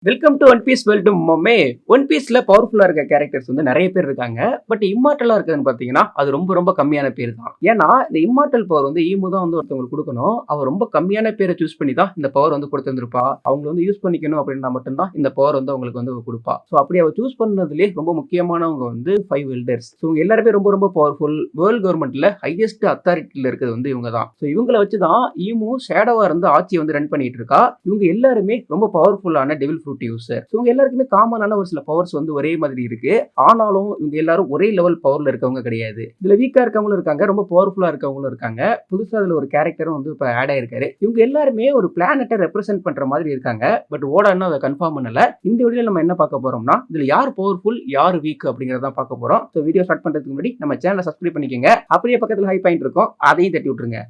Welcome to one piece world மொமே. ஒன் பீஸ்ல பவர்ஃபுல்லா இருக்க கேரக்டர்ஸ் வந்து நிறைய பேர் இருக்காங்க. பட் இம்மார்டலா இருக்குதுன்னு பார்த்தீங்கன்னா, அது ரொம்ப ரொம்ப கம்மியான பேர் தான். ஏன்னா, இந்த இம்மார்டல் பவர் வந்து ஈமு தான் வந்து ஒருத்தவங்களுக்கு குடுக்கணும். அவ ரொம்ப கம்மியான பேர சூஸ் பண்ணி தான் இந்த பவர் வந்து குடுத்திருந்திருப்பா. அவங்கள வந்து யூஸ் பண்ணிக்கணும் அப்படின்னா மட்டும் தான் இந்த பவர் வந்து அவங்களுக்கு வந்து குடுப்பா. ஸோ அப்படி அவ சூஸ் பண்ணதுலயே ரொம்ப முக்கியமானவங்க வந்து 5 எல்டர்ஸ். ஸோ இவங்க எல்லாருமே ரொம்ப ரொம்ப பவர்ஃபுல். வேர்ல்ட் கவர்ன்மெண்ட்ல ஹையஸ்ட் அத்தாரிட்டில இருக்கிறது வந்து இவங்க தான். ஸோ இவங்கள வச்சு தான் ஈமு ஷேடோவா இருந்து ஆட்சியை வந்து ரன் பண்ணிட்டு இருக்கா. இவங்க எல்லாருமே ரொம்ப பவர்ஃபுல்லான டெவில் ஃப்ரூட் யூசர். இவங்க எல்லாருக்குமே காமனான ஒரு சில பவர்ஸ் வந்து ஒரே மாதிரி இருக்கு. ஆனாலும் இவங்க எல்லாரும் ஒரே லெவல் பவர்ல இருக்கவங்க கிடையாது. இதுல வீக்கா இருக்கவங்களும் இருக்காங்க, ரொம்ப பவர்ஃபுல்லா இருக்கவங்களும் இருக்காங்க. புதுசா அதுல ஒரு கேரக்டரும் வந்து இப்ப ஆட் ஆயிருக்காரு. இவங்க எல்லாருமே ஒரு பிளானட்டை ரெப்ரசென்ட் பண்ற மாதிரி இருக்காங்க. பட் ஓட இன்னும் அதை கன்ஃபார்ம் பண்ணல. இந்த வீடியோல நம்ம என்ன பார்க்க போறோம்னா, இதுல யார் பவர்ஃபுல் யார் வீக் அப்படிங்கறத பார்க்க போறோம். ஸோ வீடியோ ஸ்டார்ட் பண்றதுக்கு முன்னாடி நம்ம சேனலை சப்ஸ்கிரைப் பண்ணிக்கோங்க. அப்படியே பக்கத்துல ஹை பாயிண்ட் இருக்கும், அதையும் தட்டி விட்டுருங்க.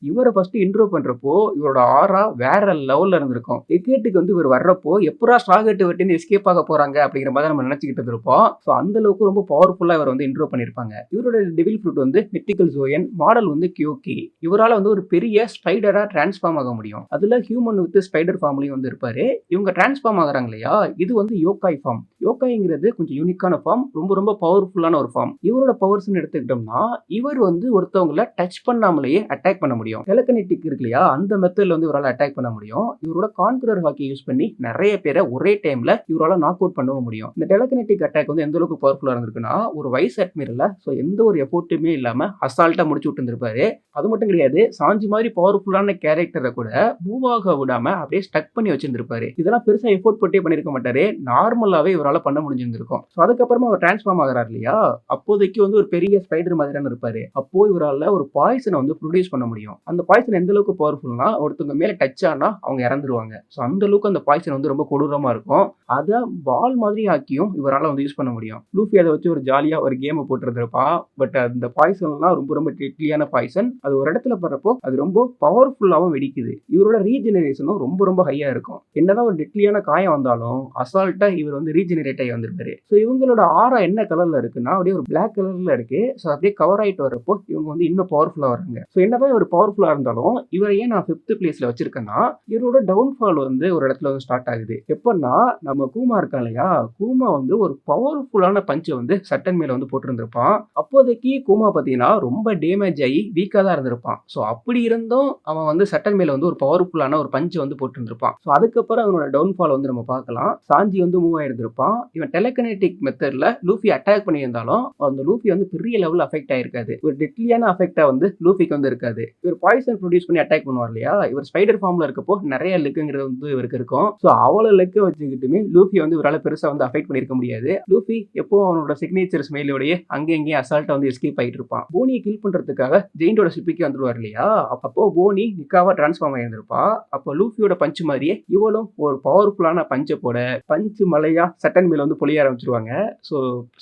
இவரை ஃபர்ஸ்ட் இன்ட்ரோ பண்றப்போ இவரோட ஆரா வேற லெவல்ல இருந்திருக்கும். எக்கேட்டுக்கு வந்து இவர் வர்றப்போ எப்பரா ஸ்ட்ராகெட் வெட்டின்னு எஸ்கேப் ஆக போறாங்க அப்படிங்கிற மாதிரி நம்ம நினைச்சுக்கிட்டு இருப்போம். ஸோ அந்த அளவுக்கு ரொம்ப பவர்ஃபுல்லா இவர் வந்து இன்ட்ரோ பண்ணிருப்பாங்க. இவரோட டெவில் ஃப்ரூட் வந்து மித்திக்கல் ஜோயன், மாடல் வந்து கியோகி. இவரால வந்து ஒரு பெரிய ஸ்பைடரா டிரான்ஸ்ஃபார்ம் ஆக முடியும். அதுல ஹியூமன் வித் ஸ்பைடர் ஃபார்ம்லயும் வந்து இருப்பாரு. இவங்க டிரான்ஸ்ஃபார்ம் ஆகுறாங்க இல்லையா, இது வந்து யோகாய் ஃபார்ம். யோகாய்ங்கிறது கொஞ்சம் யூனிக்கான ஃபார்ம், ரொம்ப ரொம்ப பவர்ஃபுல்லான ஒரு ஃபார்ம். இவரோட பவர்ஸ் எடுத்துக்கிட்டோம்னா இவர் வந்து ஒருத்தவங்களை டச் பண்ணாமலேயே அட்டாக் பண்ண முடியும். டெலகினெட்டிக் இருக்கு இல்லையா, அந்த மெத்தட்ல வந்து இவரால அட்டாக் பண்ண முடியும். இவரோட கான்குரர் ஹாக்கி யூஸ் பண்ணி நிறைய பேரை ஒரே டைம்ல இவரால நாக் அவுட் பண்ணவும் முடியும். இந்த டெலகினெட்டிக் அட்டாக் வந்து எந்த அளவுக்கு பவர்ஃபுல்லா இருந்திருக்குன்னா, ஒரு வைஸ் அட்மிரல்ல சோ எந்த ஒரு எஃபோர்ட்டுமே இல்லாம அசால்ட்டா முடிச்சு விட்டு இருந்திருப்பாரு. அது மட்டும் கிடையாது, சாஞ்சி மாதிரி பவர்ஃபுல்லான கேரக்டரை கூட மூவ் ஆக விடாம அப்படியே ஸ்டக் பண்ணி வச்சிருந்திருப்பாரு. இதெல்லாம் பெருசா எஃபோர்ட் போட்டே பண்ணிருக்க மாட்டாரு, நார்மலாவே இவரால பண்ண முடிஞ்சிருந்திருக்கும். சோ அதுக்கப்புறமா அவர் டிரான்ஸ்ஃபார்ம் ஆகிறார் இல்லையா, அப்போதைக்கு வந்து ஒரு பெரிய ஸ்பைடர் மாதிரியான இருப்பாரு. அப்போ இவரால ஒரு பாய்சனை வந்து ப்ரொடியூஸ் பண்ண முடியும். அந்த பாய்சன் எந்த அளவுக்கு பவர்ஃபுல்னா, ஒருத்தவங்க மேல டச் ஆனா அவங்க இறந்துருவாங்க. சோ அந்த அளவுக்கு அந்த பாய்சன் வந்து ரொம்ப கொடூரமா இருக்கும். அத பால் மாதிரி ஆக்கியும் இவரால வந்து யூஸ் பண்ண முடியும். லூஃபி அதை வச்சு ஒரு ஜாலியா ஒரு கேம் போட்டுருந்திருப்பான். பட் அந்த பாய்சன்லாம் ரொம்ப ரொம்ப டெட்லியான பாய்சன். அது ஒரு இடத்துல படுறப்போ அது ரொம்ப பவர்ஃபுல்லாவும் வெடிக்குது. இவரோட ரீஜெனரேஷனும் ரொம்ப ரொம்ப ஹையா இருக்கும். என்னதான் ஒரு டெட்லியான காயம் வந்தாலும் அசால்ட்டா இவர் வந்து ரீஜெனரேட் ஆகி வந்திருப்பாரு. சோ இவங்களோட ஆரா என்ன கலர்ல இருக்குன்னா, அப்படியே ஒரு பிளாக் கலர்ல இருக்கு. சோ அப்படியே கவர் ஆயிட்டு வரப்போ இவங்க வந்து இன்னும் பவர்ஃபுல்லா வராங்க. சோ என்னதான் ஒரு பவர்ஃபுல்லா இருந்தாலும் இவரை ஏன் நான் 5th பிளேஸ்ல வச்சிருக்கேன்னா, இவரோட டவுன்ஃபால் வந்து ஒரு இடத்துல வந்து ஸ்டார்ட் ஆகுது. எப்பன்னா, நம்ம கூமா இருக்கா இல்லையா, கூமா வந்து ஒரு பவர்ஃபுல்லான பஞ்சை வந்து சட்டன் மேல வந்து போட்டிருந்திருப்பான். அப்போதைக்கு கூமா பாத்தீங்கன்னா ரொம்ப டேமேஜ் ஆகி வீக்கா தான் இருந்திருப்பான். சோ அப்படி இருந்தும் அவன் வந்து சட்டன் மேல வந்து ஒரு பவர்ஃபுல்லான ஒரு பஞ்சை வந்து போட்டிருந்திருப்பான். சோ அதுக்கப்புறம் அவனோட டவுன்ஃபால் வந்து நம்ம பார்க்கலாம். சாஞ்சி வந்து மூவ் ஆயிருந்திருப்பான். இவன் டெலகினெட்டிக் மெத்தட்ல லூஃபி அட்டாக் பண்ணியிருந்தாலும் அந்த லூஃபி வந்து பெரிய லெவல் அஃபெக்ட் ஆயிருக்காது. ஒரு டெட்லியான அஃபெக்டா வந்து லூஃபிக்கு வந்து இருக்காது. இவர் பாய்சன் ப்ரொடியூஸ் பண்ணி அட்டாக் பண்ணுவார் இல்லையா, இவர் ஸ்பைடர் ஃபார்ம்ல இருக்கப்போ நிறைய லெக்குங்கிறது வந்து இவருக்கு இருக்கும். ஸோ அவ்வளவு லெக்க வச்சுக்கிட்டுமே லூஃபி வந்து இவரால் பெருசா வந்து அஃபெக்ட் பண்ணிருக்க முடியாது. லூஃபி எப்போ அவனோட சிக்னேச்சர் ஸ்மெயிலோடய அங்கே இங்கேயும் அசால்ட்டா வந்து எஸ்கேப் ஆயிட்டு இருப்பான். போனியை கில் பண்றதுக்காக ஜெயிண்டோட ஷிப்புக்கு வந்துருவார் இல்லையா, அப்போ போனி நிக்காவா டிரான்ஸ்ஃபார்ம் ஆயிருந்திருப்பா. அப்போ லூஃபியோட பஞ்சு மாதிரியே இவளும் ஒரு பவர்ஃபுல்லான பஞ்சை போட பஞ்சு மலையா சட்டன் மேல வந்து பொழிய ஆரம்பிச்சிருவாங்க. ஸோ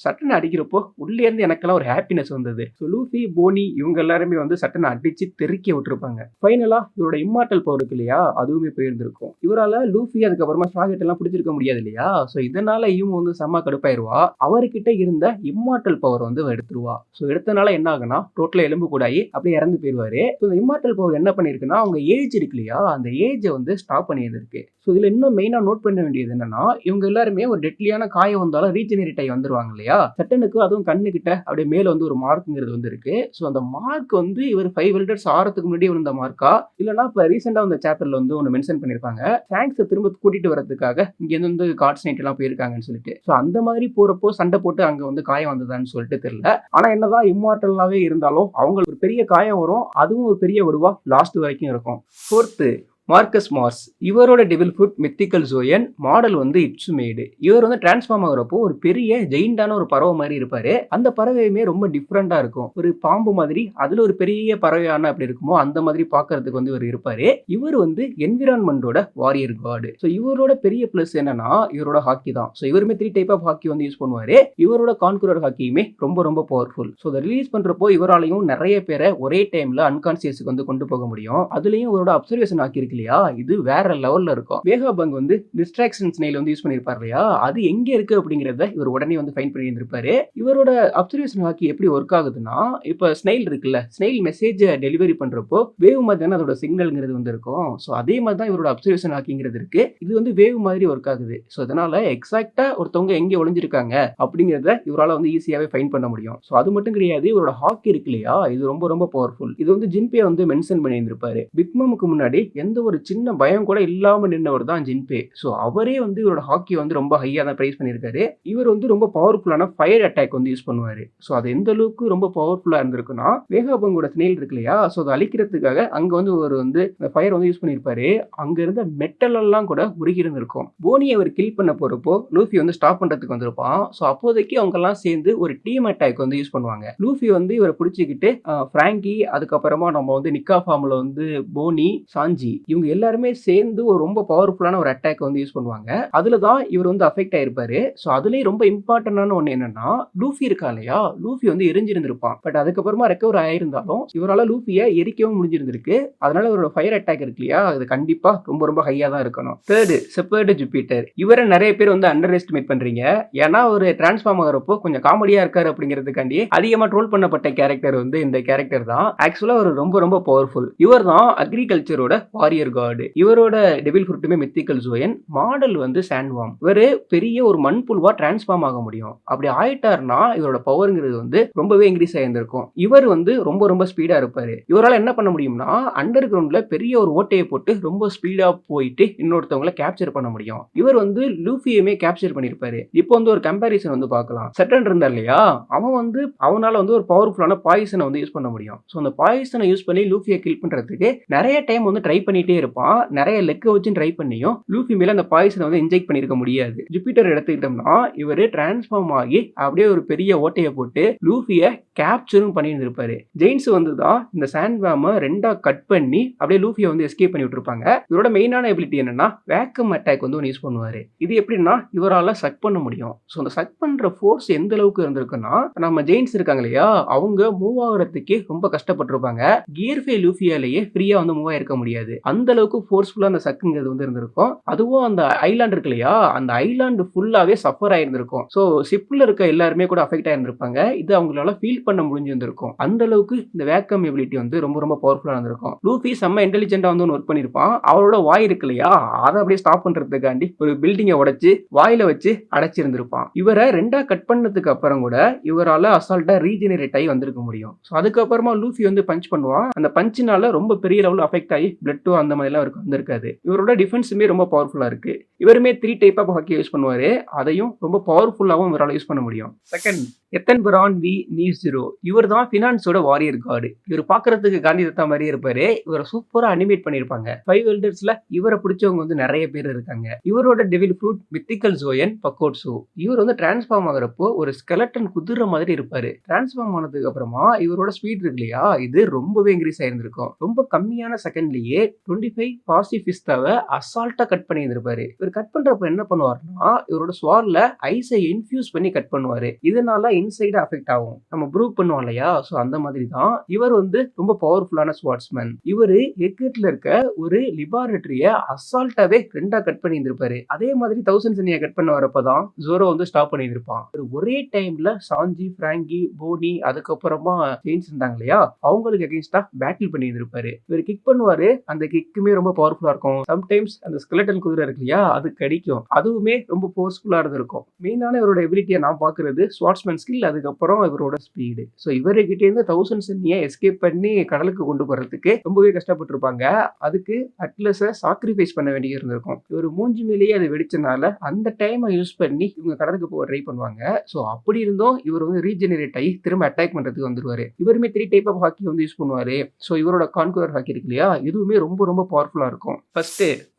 சட்டன் அடிக்கிறப்போ உள்ளே இருந்து எனக்கெல்லாம் ஒரு ஹாப்பினஸ் வந்தது. ஸோ லூஃபி போனி இவங்க எல்லாருமே வந்து சட்டனை அடிச்சு தெறிக்க விட்டுருப்பாங்க. ஃபைனலா இவரோட இம்மார்டல் பவர் இருக்கு இல்லையா, அதுவுமே போயிருந்திருக்கும். இவரால லூஃபி அதுக்கப்புறமா ஸ்ட்ராகெட் எல்லாம் பிடிச்சிருக்க முடியாது இல்லையா, சோ இதனால இவங்க வந்து செம்ம கடுப்பாயிருவா. அவர்கிட்ட இருந்த இம்மார்டல் பவர் வந்து எடுத்துருவா. சோ எடுத்தனால என்ன ஆகுனா, டோட்டலா எலும்பு கூடாயி அப்படியே இறந்து போயிருவாரு. சோ இந்த இம்மார்டல் பவர் என்ன பண்ணிருக்குன்னா, அவங்க ஏஜ் இருக்கு இல்லையா, அந்த ஏஜை வந்து ஸ்டாப் பண்ணியிருக்கு. சோ இதுல இன்னும் மெயினா நோட் பண்ண வேண்டியது என்னன்னா, இவங்க எல்லாருமே ஒரு டெட்லியான காயம் வந்தாலும் ரீஜெனரேட் ஆகி வந்துருவாங்க இல்லையா. சட்டனுக்கு அதுவும் கண்ணு கிட்ட அப்படியே மேல வந்து ஒரு மார்க்ங்கிறது வந்து இருக்கு. சோ அந்த மார்க் வந்து இவர் 5 எல்டர்ஸ் ஆறதுக்கு முன்னாடி வந்த மார்க்கா, இல்லனா இப்ப ரீசெண்டா வந்த சாப்டர்ல வந்து ஒன்னு மென்ஷன் பண்ணிருப்பாங்க. தேங்க்ஸ் திரும்ப கூட்டிட்டு வரதுக்காக இங்க இருந்து காட்ஸ் நைட் எல்லாம் போயிருக்காங்கன்னு சொல்லிட்டு. சோ அந்த மாதிரி போறப்போ சண்டை போட்டு அங்க வந்து காயம் வந்ததான்னு சொல்லிட்டு தெரியல. ஆனா என்னதான் இம்மார்டலாவே இருந்தாலும் அவங்களுக்கு ஒரு பெரிய காயம் வரும். அதுவும் ஒரு பெரிய வடுவா லாஸ்ட் வரைக்கும் இருக்கும். 4th Marcus Mars. இவரோட devil fruit mythical Zoan, model வந்து இட்சுமேடு. இவர் வந்து டிரான்ஸ்ஃபார்ம் ஆகுறப்போ ஒரு பெரிய ஜெயிண்டான ஒரு பறவை மாதிரி இருப்பாரு. அந்த பறவையுமே ரொம்ப டிஃப்ரெண்டா இருக்கும். ஒரு பாம்பு மாதிரி, அதுல ஒரு பெரிய பறவையான அப்படி இருக்குமோ அந்த மாதிரி பாக்குறதுக்கு வந்து இவர் இருப்பாரு. இவர் வந்து என்விரான்மெண்டோட வாரியர் கார்டு. ஸோ இவரோட பெரிய பிளஸ் என்னன்னா இவரோட ஹாக்கி தான். ஸோ இவருமே 3 டைப் ஆஃப் ஹாக்கி வந்து யூஸ் பண்ணுவாரு. இவரோட கான்குரர் ஹாக்கியுமே ரொம்ப ரொம்ப பவர்ஃபுல். ஸோ அதை ரிலீஸ் பண்றப்போ இவராலையும் நிறைய பேரை ஒரே டைம்ல அன்கான்சியஸுக்கு வந்து கொண்டு போக முடியும். அதுலயும் இவரோட அப்சர்வேஷன் ஹாக்கி இருக்கு இல்லையா, இது வேற லெவல்ல இருக்கும். வேகாபங் வந்து டிஸ்ட்ராக்ஷன் ஸ்னைல் வந்து யூஸ் பண்ணியிருப்பார் இல்லையா, அது எங்க இருக்கு அப்படிங்கிறத இவர் உடனே வந்து ஃபைண்ட் பண்ணி இருந்திருப்பாரு. இவரோட அப்சர்வேஷன் ஹாக்கி எப்படி ஒர்க் ஆகுதுன்னா, இப்ப ஸ்னைல் இருக்குல்ல, ஸ்னைல் மெசேஜ டெலிவரி பண்றப்போ வேவ் மாதிரி தானே அதோட சிக்னல்ங்கிறது வந்து இருக்கும். ஸோ அதே மாதிரி தான் இவரோட அப்சர்வேஷன் ஹாக்கிங்கிறது இருக்கு. இது வந்து வேவ் மாதிரி ஒர்க் ஆகுது. ஸோ அதனால எக்ஸாக்ட்டா ஒருத்தவங்க எங்க ஒளிஞ்சிருக்காங்க அப்படிங்கிறத இவரால வந்து ஈஸியாவே ஃபைண்ட் பண்ண முடியும். ஸோ அது மட்டும் கிடையாது, இவரோட ஹாக்கி இருக்கு இல்லையா, இது ரொம்ப ரொம்ப பவர்ஃபுல். இது வந்து ஜின்பே வந்து மென்ஷன் பண்ணியிருந்திருப்பாரு. பிக் மம்க்கு முன்னாடி எந்த ஒரு சின்ன பயம் கூட இல்லாம நின்னவர் தான் ஜின்பே. ஸோ அவரே வந்து இவரோட ஹாக்கி வந்து ரொம்ப ஹையா தான் பிரைஸ் பண்ணியிருக்காரு. இவர் வந்து ரொம்ப பவர்ஃபுல்லான ஃபயர் அட்டாக் வந்து யூஸ் பண்ணுவாரு. ஸோ அது எந்த அளவுக்கு ரொம்ப பவர்ஃபுல்லா இருந்திருக்குன்னா, வேகாபங்கோட ஸ்னெயில் இருக்கு இல்லையா, ஸோ அதை அழிக்கிறதுக்காக அங்க வந்து ஒரு வந்து ஃபயர் வந்து யூஸ் பண்ணியிருப்பாரு. அங்க இருந்த மெட்டல் எல்லாம் கூட உருகி இருந்திருக்கும். போனி அவர் கில் பண்ண போறப்போ லூஃபி வந்து ஸ்டாப் பண்றதுக்கு வந்திருப்பான். ஸோ அப்போதைக்கு அவங்க எல்லாம் சேர்ந்து ஒரு டீம் அட்டாக் வந்து யூஸ் பண்ணுவாங்க. லூஃபி வந்து இவரை பிடிச்சிக்கிட்டு பிராங்கி, அதுக்கப்புறமா நம்ம வந்து நிக்கா ஃபார்ம்ல வந்து போனி, சாஞ்சி இவங்க எல்லாருமே சேர்ந்து ஒரு ரொம்ப பவர்ஃபுல்லான ஒரு அட்டாக் வந்து யூஸ் பண்ணுவாங்க. அதுல தான் இவர் வந்து அஃபெக்ட் ஆயிருப்பாரு. ஸோ அதுலயும் ரொம்ப இம்பார்ட்டன்டான ஒண்ணு என்னன்னா, லூஃபி இருக்கா இல்லையா, லூஃபி வந்து எரிஞ்சிருந்திருப்பான். பட் அதுக்கப்புறமா ரெக்கவர் ஆயிருந்தாலும் இவரால லூஃபியை எரிக்கவும் முடிஞ்சிருந்திருக்கு. அதனால இவரோட ஃபயர் அட்டாக் இருக்கு இல்லையா, அது கண்டிப்பா ரொம்ப ரொம்ப ஹையா தான் இருக்கணும். Third, shepherd Jupiter. இவரை நிறைய பேர் வந்து அண்டர் எஸ்டிமேட் பண்றீங்க. ஏன்னா ஒரு டிரான்ஸ்ஃபார்ம் ஆகிறப்போ கொஞ்சம் காமெடியா இருக்காரு அப்படிங்கிறதுக்காண்டி அதிகமா ட்ரோல் பண்ணப்பட்ட கேரக்டர் வந்து இந்த கேரக்டர் தான். ஆக்சுவலா அவர் ரொம்ப ரொம்ப பவர்ஃபுல். இவர் தான் அக்ரிகல்ச்சரோட வாரியர் கார்டு. இவரோட டெவில் ஃப்ரூட்டுமே மித்திக்கல் ஜோயன். மாடல் வந்து சாண்ட்வார்ம். இவரு பெரிய ஒரு மண்புழுவா டிரான்ஸ்ஃபார்ம் ஆக முடியும். அப்படி ஆயிட்டாருன்னா இவரோட பவர்ங்கிறது வந்து ரொம்பவே இன்க்ரீஸ் ஆயிருந்திருக்கும். இவர் வந்து ரொம்ப ரொம்ப ஸ்பீடா இருப்பாரு. இவரால் என்ன பண்ண முடியும்னா, அண்டர் கிரவுண்ட்ல பெரிய ஒரு ஓட்டையை போட்டு ரொம்ப ஸ்பீடா போயிட்டு இன்னொருத்தவங்களை கேப்சர் பண்ண முடியும். இவர் வந்து லூஃபியுமே கேப்சர் பண்ணிருப்பாரு. இப்போ வந்து ஒரு கம்பேரிசன் வந்து பார்க்கலாம். செட்டன் இருந்தா இல்லையா, அவன் வந்து அவனால வந்து ஒரு பவர்ஃபுல்லான பாய்சனை வந்து யூஸ் பண்ண முடியும். ஸோ அந்த பாய்சனை யூஸ் பண்ணி லூஃபியை கில் பண்றதுக்கு நிறைய டைம் வந்து ட்ரை பண்ணிட்டே இருப்பான். நிறைய லெக்க வச்சு ட்ரை பண்ணியும் லூஃபி மேல அந்த பாய்சனை வந்து இன்ஜெக்ட் பண்ணிருக்க முடியாது. ஜூபிட்டர் எடுத்துக்கிட்டோம்னா இவரு டிரான்ஸ்ஃபார்ம் ஆகி அப்படியே ஒரு பெரிய ஓட்டையை போட்டு லூஃபியை கேப்சரும் பண்ணியிருந்திருப்பாரு. ஜெயின்ஸ் வந்து தான் இந்த சாண்ட்வாம ரெண்டா கட் பண்ணி அப்படியே லூஃபியை வந்து எஸ்கேப் பண்ணி விட்டுருப்பாங்க. இவரோட மெயினான எபிலிட்டி என்னன்னா, வேக்கம் அட்டாக் வந்து ஒன்று யூஸ் பண்ணுவாரு. இது எப்படின்னா இவரால சக் பண்ண முடியும். ஸோ அந்த சக் பண்ற ஃபோர்ஸ் எந்த அளவுக்கு இருந்திருக்குன்னா, நம்ம ஜெயின்ஸ் இருக்காங்க இல்லையா, அவங்க மூவ் ஆகுறதுக்கு ரொம்ப கஷ்டப்பட்டிருப்பாங்க. கியர் ஃபே லூஃபியாலேயே ஃப்ரீயா வந்து மூவ் ஆயிருக்க முடியாது. அந்த அளவுக்கு ஃபோர்ஸ்ஃபுல்லா அந்த சக்குங்கிறது வந்து இருந்திருக்கும். அதுவும் அந்த ஐலாண்ட் இருக்கு இல்லையா, அந்த ஐலாண்டு ஃபுல்லாவே சஃபர் ஆயிருந்திருக்கும். ஸோ ஷிப்ல இருக்க எல்லாருமே கூட அஃபெக்ட் ஆயிருந்திருப்பாங்க. இது அவங்களால ஃபீல் பண்ண முடிஞ்சிருந்திருக்கும். அந்த அளவுக்கு இந்த வேக்கம் எபிலிட்டி வந்து ரொம்ப ரொம்ப பவர்ஃபுல்லா இருந்திருக்கும். லூஃபி செம்ம இன்டெலிஜென்ட்டா வந்து ஒர்க் பண்ணிருப்பான். அவரோட வாய் இருக்கு இல்லையா, அதை அப்படியே ஸ்டாப் பண்றதுக்காண்டி ஒரு பில்டிங்கை உடைச்சு வாயில வச்சு அடைச்சிருந்திருப்பான். இவரை ரெண்டா கட் பண்ணதுக்கு அப்புறம் கூட இவரால அசால்ட்டா ரீஜெனரேட் ஆகி வந்திருக்க முடியும். ஸோ அதுக்கப்புறமா லூஃபி வந்து பஞ்ச் பண்ணுவான். அந்த பஞ்சினால ரொம்ப பெரிய லெவலில் அஃபெக்ட் ஆகி பிளட்டோ அந்த மாதிரிலாம் அவருக்கு வந்திருக்காது. இவரோட டிஃபென்ஸுமே ரொம்ப பவர்ஃபுல்லா இருக்கு. இவருமே 3 டைப் ஆஃப் ஹாக்கி யூஸ் பண்ணுவாரு. அதையும் ரொம்ப பவர்ஃபுல்லாகவும் இவரால் யூஸ் பண்ண முடியும். செகண்ட், எத்தன் பிரான் வி நீஸ்ஜிரோ. இவர் தான் ஃபினான்ஸோட வாரியர் கார்டு. இவர் பாக்குறதுக்கு காந்தி தத்தா மாதிரியே இருப்பாரு. இவரை சூப்பரா அனிமேட் பண்ணிருப்பாங்க. 5 எல்டர்ஸ்ல இவரை பிடிச்சவங்க வந்து நிறைய பேர் இருக்காங்க. இவரோட டெவில் ஃப்ரூட் மித்திக்கல் ஜோயன் பக்கோட்சு. இவர் வந்து டிரான்ஸ்ஃபார்ம் ஆகிறப்போ ஒரு ஸ்கெலட்டன் குதிரை மாதிரி இருப்பாரு. டிரான்ஸ்ஃபார்ம் ஆனதுக்கு அப்புறமா இவரோட ஸ்பீட் இருக்கு இல்லையா, இது ரொம்பவே இன்க்ரீஸ் ஆயிருந்திருக்கும். ரொம்ப கம்மியான செகண்ட்லயே 25 பாசிபிஸ்டாவை அசால்ட்டா கட் பண்ணி இருந்திருப்பாரு. இவர் கட் பண்றப்ப என்ன பண்ணுவாருன்னா, இவரோட ஸ்வார்ல ஐஸை இன்ஃபியூஸ் பண்ணி கட் பண்ணுவாரு. இதனால இன்சைடு அஃபெக்ட் ஆகும். நம்ம ப்ரூவ் பண்ணுவோம் இல்லையா, சோ அந்த மாதிரி தான் இவர் வந்து ரொம்ப பவர்ஃபுல்லான ஸ்வார்ட்ஸ்மேன். இவரு எக்கெட்ல இருக்க ஒரு லிபார்டரிய அசால்ட்டாவே ரெண்டா கட் பண்ணி இருந்திருப்பாரு. அதே மாதிரி 1000 சனியை கட் பண்ண வரப்பதான் ஜோரோ வந்து ஸ்டாப் பண்ணி இருப்பான். ஒரே டைம்ல சாஞ்சி, பிராங்கி, போனி, அதுக்கப்புறமா ஜெயின்ஸ் இருந்தாங்க இல்லையா, அவங்களுக்கு அகைன்ஸ்டா பேட்டில் பண்ணி இருந்திருப்பாரு. இவர் கிக் பண்ணுவாரு. அந்த கிக்குமே ரொம்ப பவர்ஃபுல்லா இருக்கும். சம்டைம்ஸ் அந்த ஸ்கெலட்டன் குதிரை இருக்கு இல்லையா, அது கடிக்கும். அதுவுமே ரொம்ப ஃபோர்ஸ்ஃபுல்லா இருந்திருக்கும். மெயினான இவரோட எபிலிட்டியை நான் பாக்குறது ஸ்வார்ட்ஸ்மேன் ஸ்கில், அதுக்கப்புறம் இவரோட ஸ்பீடு. ஸோ இவர்கிட்ட இருந்து 1000 சன்னியை எஸ்கேப் பண்ணி கடலுக்கு கொண்டு போறதுக்கு ரொம்பவே கஷ்டப்பட்டிருப்பாங்க. அதுக்கு அட்லஸை சாக்ரிஃபைஸ் பண்ண வேண்டிய இருந்திருக்கும். இவர் மூஞ்சி மேலேயே அது வெடிச்சனால அந்த டைமை யூஸ் பண்ணி இவங்க கடலுக்கு போக ட்ரை பண்ணுவாங்க. ஸோ அப்படி இருந்தும் இவர் வந்து ரீஜெனரேட் ஆகி திரும்ப அட்டாக் பண்றதுக்கு வந்துருவாரு. இவருமே 3 டைப் ஆஃப் ஹாக்கி வந்து யூஸ் பண்ணுவாரு. ஸோ இவரோட கான்குரர் ஹாக்கி இருக்கு இல்லையா, இதுவுமே ரொம்ப ரொம்ப பவர்ஃபுல்லா இருக்கும்.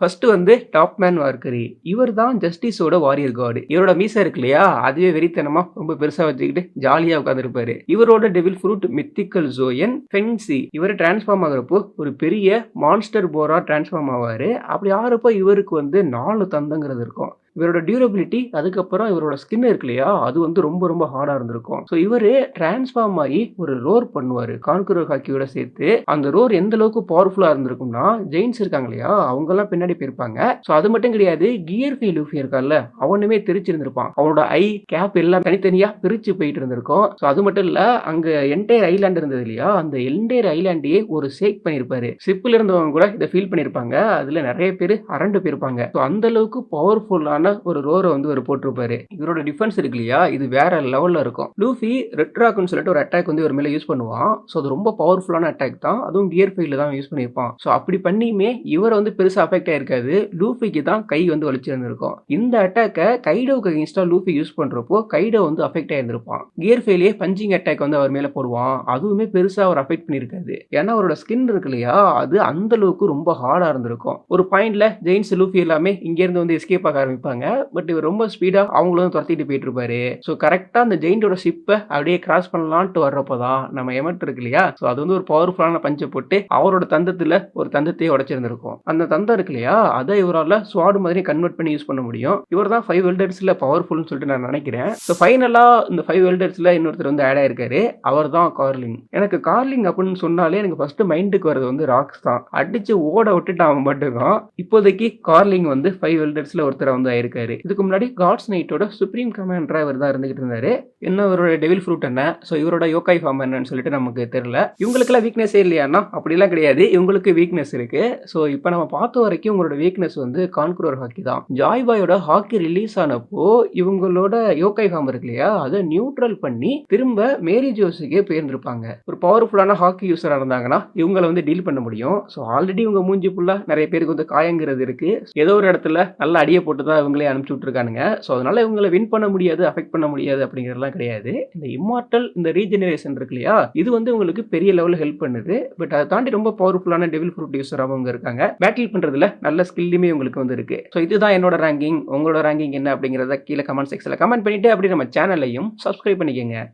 ஃபர்ஸ்ட் வந்து டாப் மேன் வார்க்கரி. இவர் தான் ஜஸ்டிஸோட வாரியர் கார்டு. இவரோட மீசா இருக்கு இல்லையா, அதுவே வெறித்தனமா ரொம்ப பெருசா வச்சுக்கிட்டு ஜாலியா உட்காந்துருப்பாரு. இவரோட devil fruit mythical Joan fancy. இவர் டிரான்ஸ்ஃபார்ம் ஆகிறப்போ ஒரு பெரிய மான்ஸ்டர் போரா டிரான்ஸ்ஃபார்ம் ஆவாரு. அப்படி ஆகிறப்போ இவருக்கு வந்து 4 தந்தங்கிறது இருக்கும். இவரோட டியூரபிலிட்டி அதுக்கப்புறம் இவரோட ஸ்கின் இருக்கு இல்லையா, அது வந்து ரொம்ப ரொம்ப ஹார்டா இருந்திருக்கும். ஸோ இவரு டிரான்ஸ்ஃபார்ம் ஆகி ஒரு ரோர் பண்ணுவாரு கான்குரர் ஹாக்கியோட சேர்த்து. அந்த ரோர் எந்த அளவுக்கு பவர்ஃபுல்லா இருந்திருக்கும்னா, ஜெயின்ஸ் இருக்காங்க இல்லையா, அவங்கலாம் பின்னாடி போயிருப்பாங்க. ஸோ அது மட்டும் கிடையாது, கியர் ஃபை லூஃபி இருக்கான்ல, அவனுமே தெரிச்சிருந்திருப்பான். அவனோட ஐ கேப் எல்லாம் தனித்தனியா பிரிச்சு போயிட்டு இருந்திருக்கும். ஸோ அது மட்டும் இல்ல, அங்க என்டையர் ஐலாண்ட் இருந்தது இல்லையா, அந்த என்டையர் ஐலாண்டையே ஒரு ஷேக் பண்ணியிருப்பாரு. ஷிப்ல இருந்தவங்க கூட இதை ஃபீல் பண்ணியிருப்பாங்க. அதுல நிறைய பேர் அரண்டு போயிருப்பாங்க. ஸோ அந்த அளவுக்கு பவர்ஃபுல்லான ஒரு ரோரை வந்து இவர் போட்டிருப்பாரு. இவரோட டிஃபென்ஸ் இருக்கு இல்லையா, இது வேற லெவல்ல இருக்கும். லூஃபி ரெட் ராக்னு சொல்லிட்டு ஒரு அட்டாக் வந்து இவர் மேல யூஸ் பண்ணுவான். ஸோ அது ரொம்ப பவர்ஃபுல்லான அட்டாக் தான். அதுவும் கியர் ஃபைவ்ல தான் யூஸ் பண்ணியிருப்பான். ஸோ அப்படி பண்ணியுமே இவர் வந்து பெருசா அஃபெக்ட் ஆயிருக்காது. லூஃபிக்கு தான் கை வந்து வலிச்சிருந்திருக்கும். இந்த அட்டாக்கை கைடோவுக்கு அகேன்ஸ்டா லூஃபி யூஸ் பண்றப்போ கைடோ வந்து அஃபெக்ட் ஆயிருந்திருப்பான். கியர் ஃபைவ்லயே பஞ்சிங் அட்டாக் வந்து அவர் மேல போடுவான். அதுவுமே பெருசா அவர் அஃபெக்ட் பண்ணியிருக்காது. ஏன்னா அவரோட ஸ்கின் இருக்கு இல்லையா, அது அந்த அளவுக்கு ரொம்ப ஹார்டா இருந்திருக்கும். ஒரு பாயிண்ட்ல ஜெயின்ஸ் லூஃபி எல்லாமே இங்க இருந்து வந்து எஸ்கேப் ஆக ஆரம்பிப்பாங்க. பட் இவர் ரொம்ப ஸ்பீடா அவங்களும் துரத்திட்டு போயிட்டு இருப்பாரு. ஸோ கரெக்டா அந்த ஜெயிண்டோட ஷிப்பை அப்படியே கிராஸ் பண்ணலான்ட்டு வர்றப்பதான் நம்ம எமட் இருக்கு இல்லையா, ஸோ அது வந்து ஒரு பவர்ஃபுல்லான பஞ்சை போட்டு அவரோட தந்தத்துல ஒரு தந்தத்தையே உடைச்சிருந்திருக்கும். அந்த தந்தம் இருக்கு இல்லையா, அதை இவரால் ஸ்வாட் மாதிரி கன்வெர்ட் பண்ணி யூஸ் பண்ண முடியும். இவர் தான் 5 வெல்டர்ஸ்ல பவர்ஃபுல்னு சொல்லிட்டு நான் நினைக்கிறேன். ஸோ ஃபைனலா இந்த 5 வெல்டர்ஸ்ல இன்னொருத்தர் வந்து ஆட் ஆயிருக்காரு. அவர் தான் கார்லிங். எனக்கு கார்லிங் அப்படின்னு சொன்னாலே எனக்கு ஃபர்ஸ்ட் மைண்டுக்கு வரது வந்து ராக்ஸ் தான். அடிச்சு ஓட விட்டுட்டு அவன் மட்டும்தான். இப்போதைக்கு கார்லிங் வந்து 5 வெல்டர்ஸ்ல ஒருத்தர் வந்து ஆயிருக்காரு. இதுக்கு முன்னாடி காட்ஸ் நைட்டோட சுப்ரீம் கமாண்டரா இவர் தான் இருந்துகிட்டு இருந்தாரு. என்ன இவரோட டெவில் ஃப்ரூட் என்ன, ஸோ இவரோட யோகாய் ஃபார்ம் என்னன்னு சொல்லிட்டு நமக்கு தெரியல. இவங்களுக்குலாம் வீக்னஸே இல்லையானா அப்படிலாம் கிடையாது, இவங்களுக்கு வீக்னஸ் இருக்கு. ஸோ இப்போ நம்ம பார்த்த வரைக்கும் உங்களோட வீக்னஸ் வந்து கான்குரர் ஹாக்கி தான். ஜாய் பாயோட ஹாக்கி ரிலீஸ் ஆனப்போ இவங்களோட யோகாய் ஃபார்ம் இருக்கு இல்லையா, அதை நியூட்ரல் பண்ணி திரும்ப மேரி ஜோஸுக்கே போயிருந்திருப்பாங்க. ஒரு பவர்ஃபுல்லான ஹாக்கி யூஸரா இருந்தாங்கன்னா இவங்களை வந்து டீல் பண்ண முடியும். ஸோ ஆல்ரெடி இவங்க மூஞ்சி ஃபுல்லா நிறைய பேருக்கு வந்து காயங்கிறது இருக்கு. ஏதோ ஒரு இடத்துல நல்ல அடியை போட்டு தான் இவங்களே அனுப்பிச்சு விட்டுருக்கானுங்க. ஸோ அதனால இவங்களை வின் பண்ண முடியாது, அஃபெக்ட் பண்ண முடியாது அப்படிங்கிறதுலாம் கிடையாது. இந்த இம்மார்டல் இந்த ரீஜெனரேஷன் இருக்கு இல்லையா, இது வந்து உங்களுக்கு பெரிய லெவலில் ஹெல்ப் பண்ணுது. பட் அதை தாண்டி ரொம்ப பவர்ஃபுல்லான டெவில் ஃப்ரூட் யூஸராக அவங்க இருக்காங்க. பேட்டில் பண்றதுல நல்ல ஸ்கில்லுமே உங்களுக்கு வந்து இருக்கு. ஸோ இதுதான் என்னோட ரேங்கிங். உங்களோட ரேங்கிங் என்ன அப்படிங்கிறத கீழே கமெண்ட் செக்ஷன்ல கமெண்ட் பண்ணிட்டு அப்படி நம்ம சேனலையும் சப்ஸ்கிரைப் பண்ணிக்கோங்க.